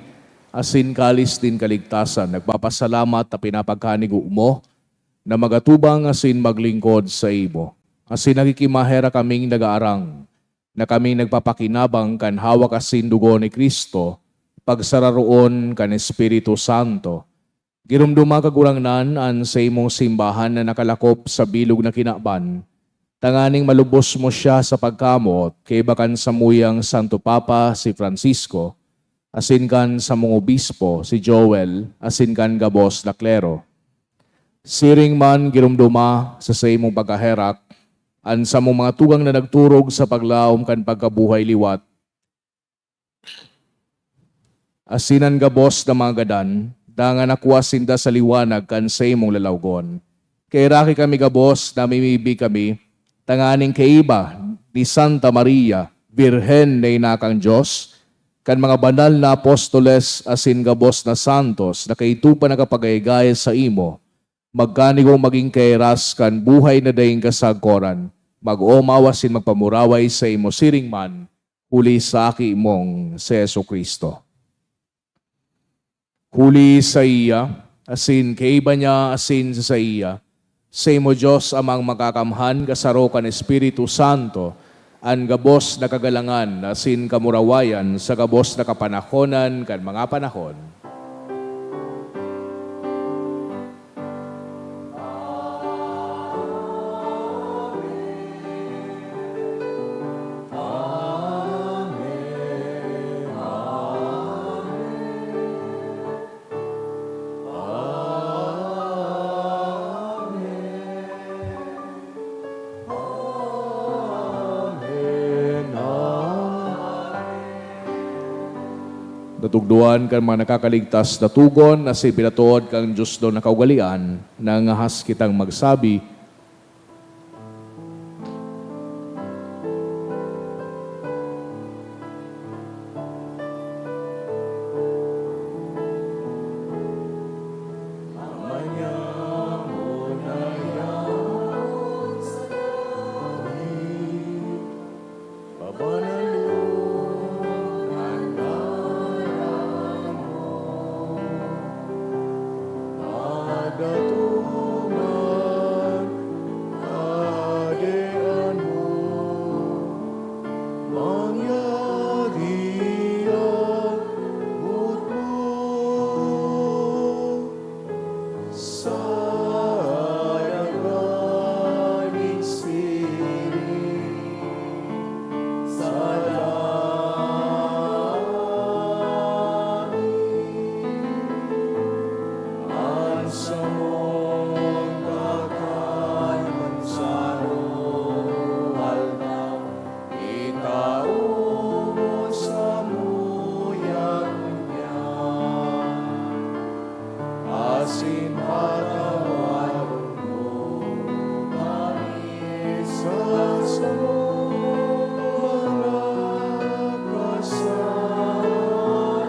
asin kalis din kaligtasan, nagpapasalamat na pinapagkanigo mo, na magatubang asin maglingkod sa imo. asin nakikimahera kaming nagaarang, na kaming nagpapakinabang kan hawak asin dugo ni Kristo, pagsararoon kan Espiritu Santo. Girumduma kagurangnan an sa imong simbahan na nakalakop sa bilog na kinaban, tanganing malubos mo siya sa pagkamot, kay bakan sa muyang Santo Papa si Francisco, asin kan sa mong obispo si Joel, asin kan gabos na klero. Siring man girumduma sa imong pagkaherak, an sa mong mga tugang na nagturog sa paglaom kan pagkabuhay liwat, asinan gabos na mga gadan, dangan nakwasinda sa liwanag kan sa imong lalawgon. Kay raki kami gabos na mimibi kami, tanganing kaiba ni Santa Maria, Birhen na inakang Diyos, kan mga banal na apostoles asin gabos na santos na kaitupa nakapagayagay sa imo, magkanigong maging kairas kan buhay na daing kasagkoran, mag-omawasin magpamuraway sa imo siring man, huli sa aki mong si Jesucristo. Huli sa iya, asin kaiba niya, asin sa iya, sa imo Diyos amang makakamhan, kasaro kan Espiritu Santo, an gabos na kagalangan, asin kamurawayan, sa gabos na kapanahonan, kan mga panahon. Natugduan kan mga nakakaligtas na tugon na si pinatuod kang Diyos do na kaugalian, nangahas kitang magsabi, datungan kadean mo, mangyari ang mood mo sa nagaling siring sa sa mong kakalimansaro alma, ikaw mo sa muyang niya, asin patawarin mo kami sa mga kasalanan.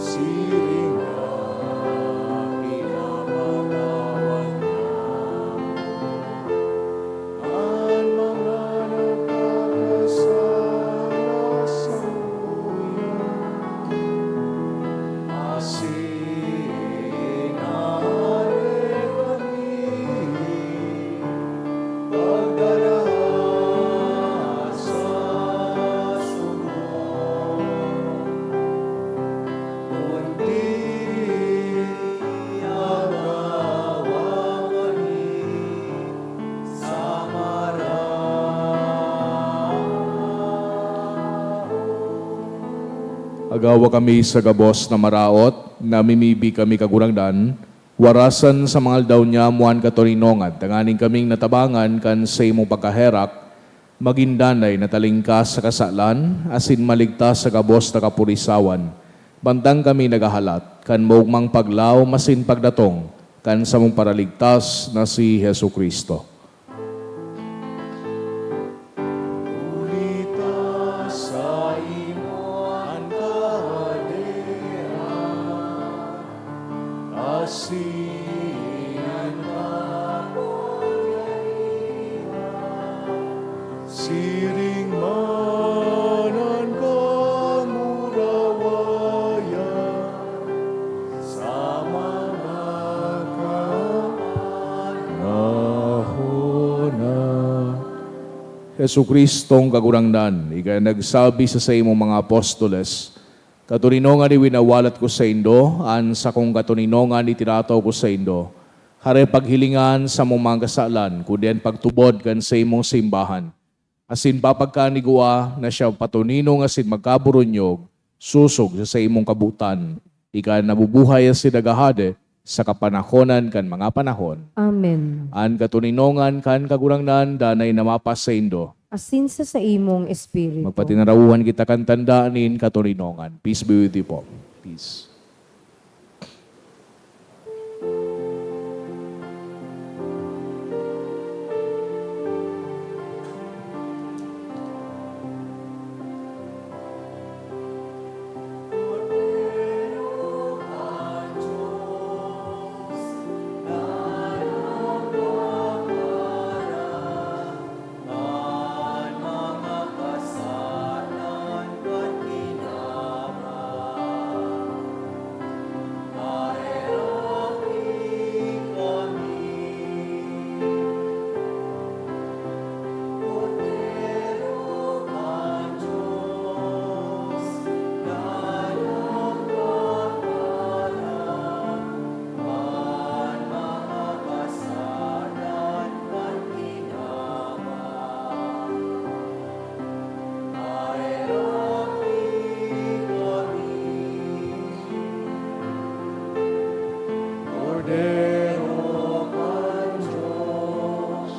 Siring agawa kami sa gabos na maraot, namimibi kami kagurangdan, warasan sa mga aldaw niya muan katorinongan, tanganing kaming natabangan kan sa imong pagkaherak, magindanay na talingkas sa kasalan, asin maligtas sa gabos na kapurisawan. Bantang kami nagahalat, kan maugmang paglaw, masin pagdatong, kan sa mong paraligtas na si Jesucristo. ulita sa imo ang kadean, asinan kapangyarihan, siring manan kamurawayan, sa mga kapanahonan. Hesu Kristong kagurangnan, ika nagsabi sa imong mga apostoles, katuninongan iwinawalat ko sa indo, an sa kong katuninongan itirataw ko sa indo, hare paghilingan sa mong mga kasalan, kudian pagtubod kan sa imong simbahan. Asin papagkanigua na siya patuninong asin magkaburunyog, susog sa imong kabutan, ika nabubuhay asin nagahade, sa kapanahonan kan mga panahon. Amen. An katuninongan kan kagurangnan danay namapas sa indo. Asin sa imong espiritu. Magpatinarauhan kita kan tandaanin katuninongan. Peace be with you po. Peace. Cordero kan Diyos,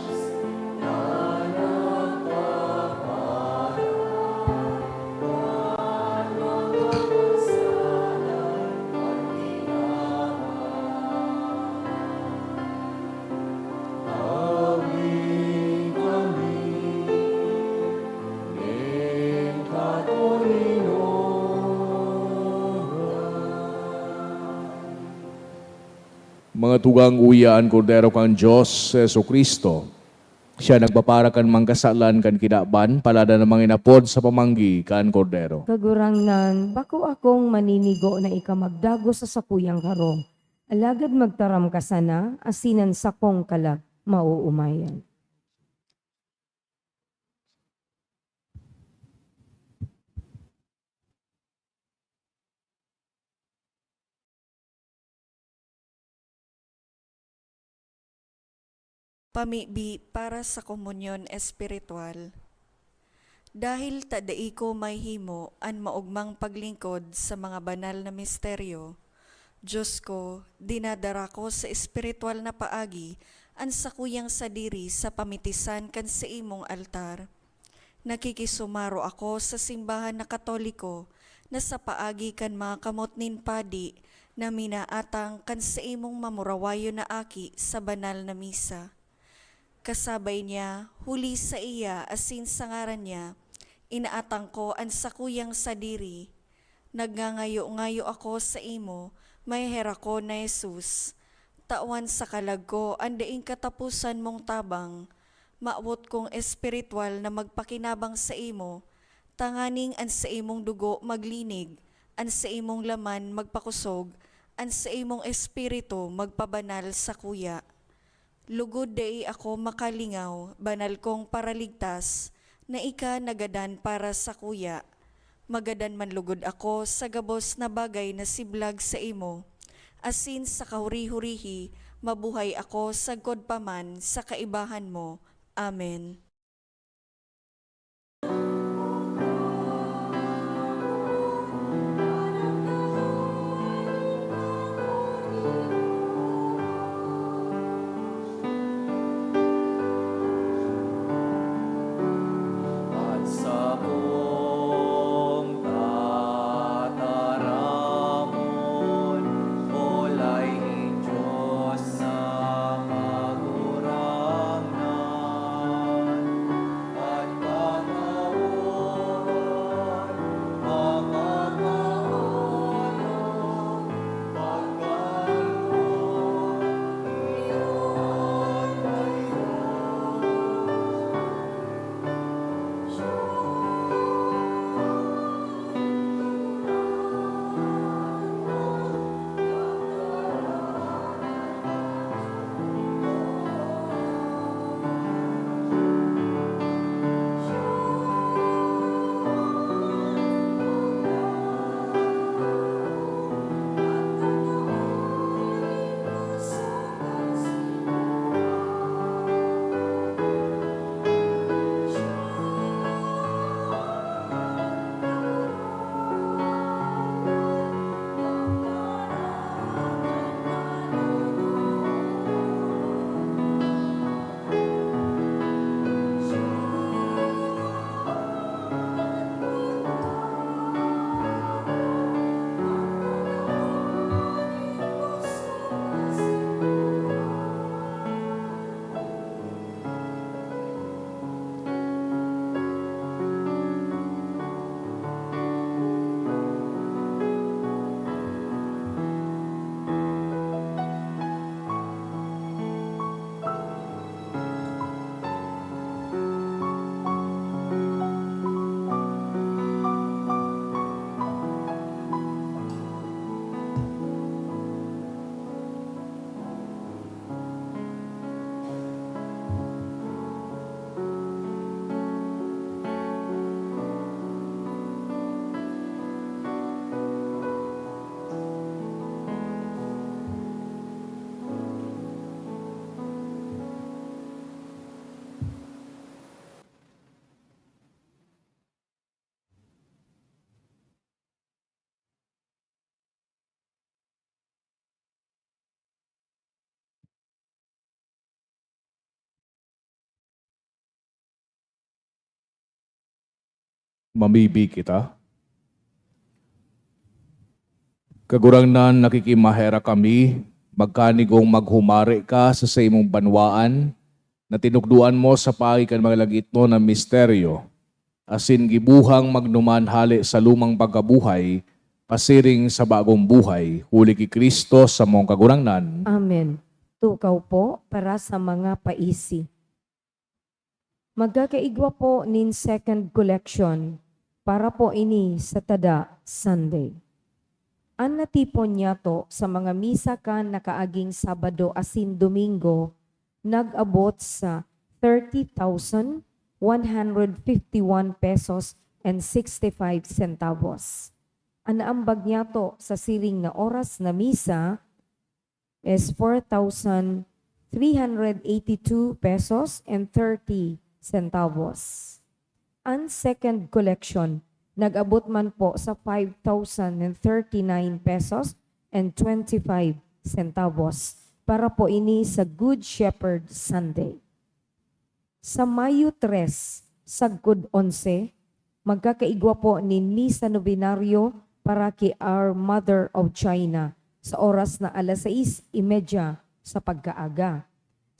Mga tugang uyaan kordero kang Diyos, Yesu Kristo. Siya nagpapara kan mangkasalan kan kidaban, palada na manginapod sa pamanggi kan kordero. Kagurangnan, bako akong maninigo na ikamagdago sa sakuyang karong. Alagad magtaram ka sana, asinan sa kong kalag, mauumayan. Pamibi para sa komunyon espiritual. Dahil tadai ko may himo an maugmang paglingkod sa mga banal na misteryo, Diyos ko, dinadara ko sa espiritual na paagi an sakuyang sadiri sa pamitisan kan sa imong altar. Nakikisumaro ako sa simbahan na Katoliko na sa paagi kan mga kamotnin padi na minaatang kan sa imong mamurawayo na aki sa banal na misa. Kasabay niya, huli sa iya asin sa ngaran niya, inaatang ko ang sakuyang sadiri. Nagngangayo-ngayo ako sa imo, may hera ko na Jesus. Tawan sa kalag ko, andaing katapusan mong tabang. Maawot kong espiritual na magpakinabang sa imo, tanganing an sa imong dugo maglinig, an sa imong laman magpakusog, an sa imong espiritu magpabanal sa kuya. Lugod dai ako makalingaw, banal kong paraligtas, na ika nagadan para sa kuya. Magadan man lugod ako sa gabos na bagay na siblag sa imo. Asin sa kahuri-hurihi, mabuhay ako sagkod paman sa kaibahan mo. Amen. At sa kong tataramon, olay Diyos sa kagurangnan. Mamibi kita. Kagurangnan nakikimahera kami, magkanigong maghumari ka sa imong banwaan, na tinukduan mo sa pagikan mga lagitno ng misteryo, asin gibuhang magnuman hali sa lumang pagkabuhay, pasiring sa bagong buhay, huli ki Kristo sa mong kagurangnan. Amen. Tukaw po para sa mga paisi. Magkakaigwa po nin second collection para po ini sa Tada Sunday. An natipon niya to sa mga misa kan nakaaging Sabado asin Domingo, nag-abot sa 30,151 pesos and 65 centavos. Ang naambag niya to sa siring na oras na misa is 4,382 pesos and 30 centavos. Ang second collection, nag-abot man po sa 5,039 pesos and 25 centavos para po ini sa Good Shepherd Sunday. Sa Mayo 3, Sagkod 11, magkakaigwa po ni Misa Novenario para kay Our Mother of China sa oras na 6:30 sa pagkaaga.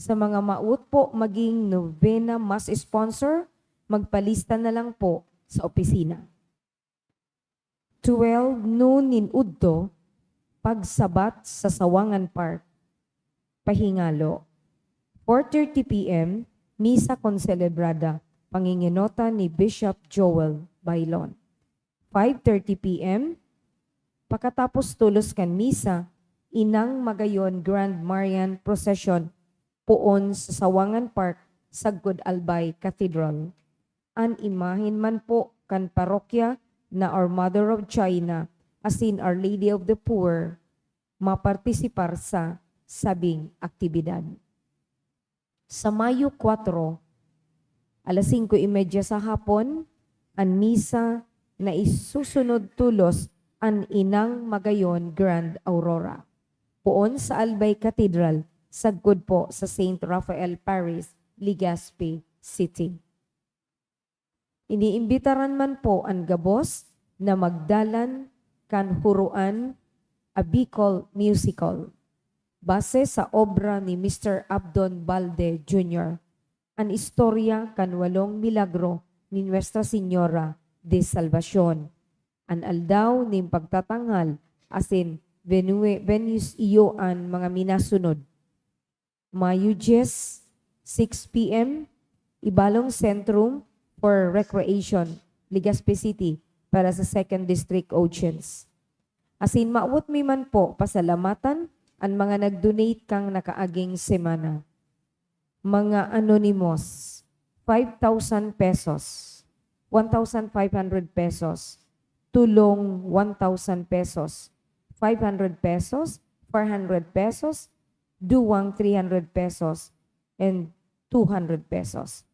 Sa mga maut po maging novena mass sponsor, magpalista na lang po sa opisina. 12 noon in Udto, pagsabat sa Sawangan Park, Pahingalo. 4:30 p.m., Misa Concelebrada, panginginota ni Bishop Joel Bailon. 5:30 p.m., pagkatapos tulos kan Misa, Inang Magayon Grand Marian Procession, poon sa Sawangan Park, Sagkod Albay Cathedral. An imahin man po kan parokya na Our Mother of China, asin Our Lady of the Poor, mapartisipar sa sabing aktibidad. Sa Mayo 4, 5:30 sa hapon, ang misa na isusunod tulos ang Inang Magayon Grand Aurora. Poon sa Albay Cathedral, sagkod po sa St. Raphael Parish, Legazpi City. Iniimbitaran man po ang gabos na magdalan kan huruan a Bicol musical. Base sa obra ni Mr. Abdon Balde Jr., ang istorya kan 8 milagro ni Nuestra Señora de Salvacion. An aldaw ni pagtatanghal asin Venus iyo ang mga minasunod. Mayo 10, 6 p.m., Ibalong Centrum for Recreation, Legazpi City, para sa 2nd District Audience. Asin maawot mi man po pasalamatan ang mga nag-donate kang nakaaging semana. Mga anonymous, 5,000 pesos, 1,500 pesos, tulong 1,000 pesos, 500 pesos, 400 pesos, duwang 300 pesos, and 200 pesos.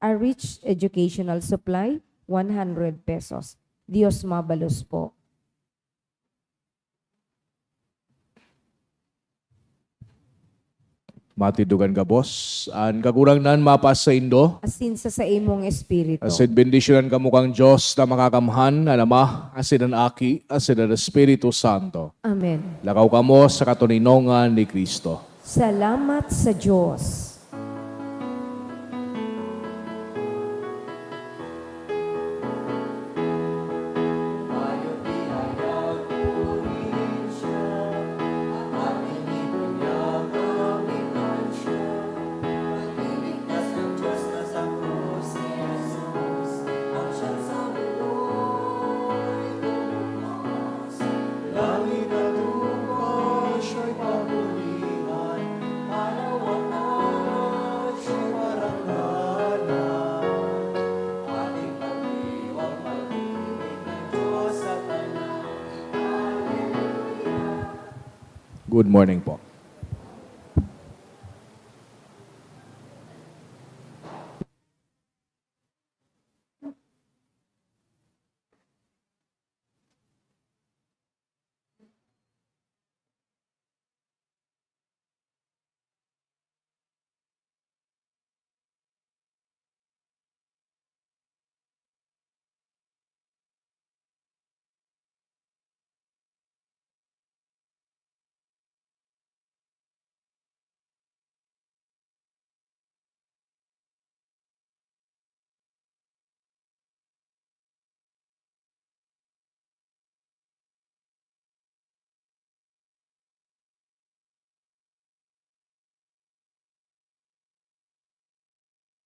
A Rich Educational Supply, 100 pesos. Dios mabalos po. Matidugan ka, boss. Ang kagurangnan mapas sa Indo. Asin sa imong espiritu. Asin bendisyonan ka mukang Diyos na makakamhan, na Ama, asin ang Aki, asin ang Espiritu Santo. Amen. Lakaw ka mo sa katuninongan ni Kristo. Salamat sa Diyos. Tayo't ihayag purihin siya, ang ating ipagyamawitan siya. Pagliligtas ng Diyos na sa krus ni Jesus, ang siyang sa mulo'y lumos. Langit at lupa siya'y pabulihan, araw at araw siya'y maranggalan. Ating pagdiwang pag-ibig ng Diyos sa tanan. Good morning po.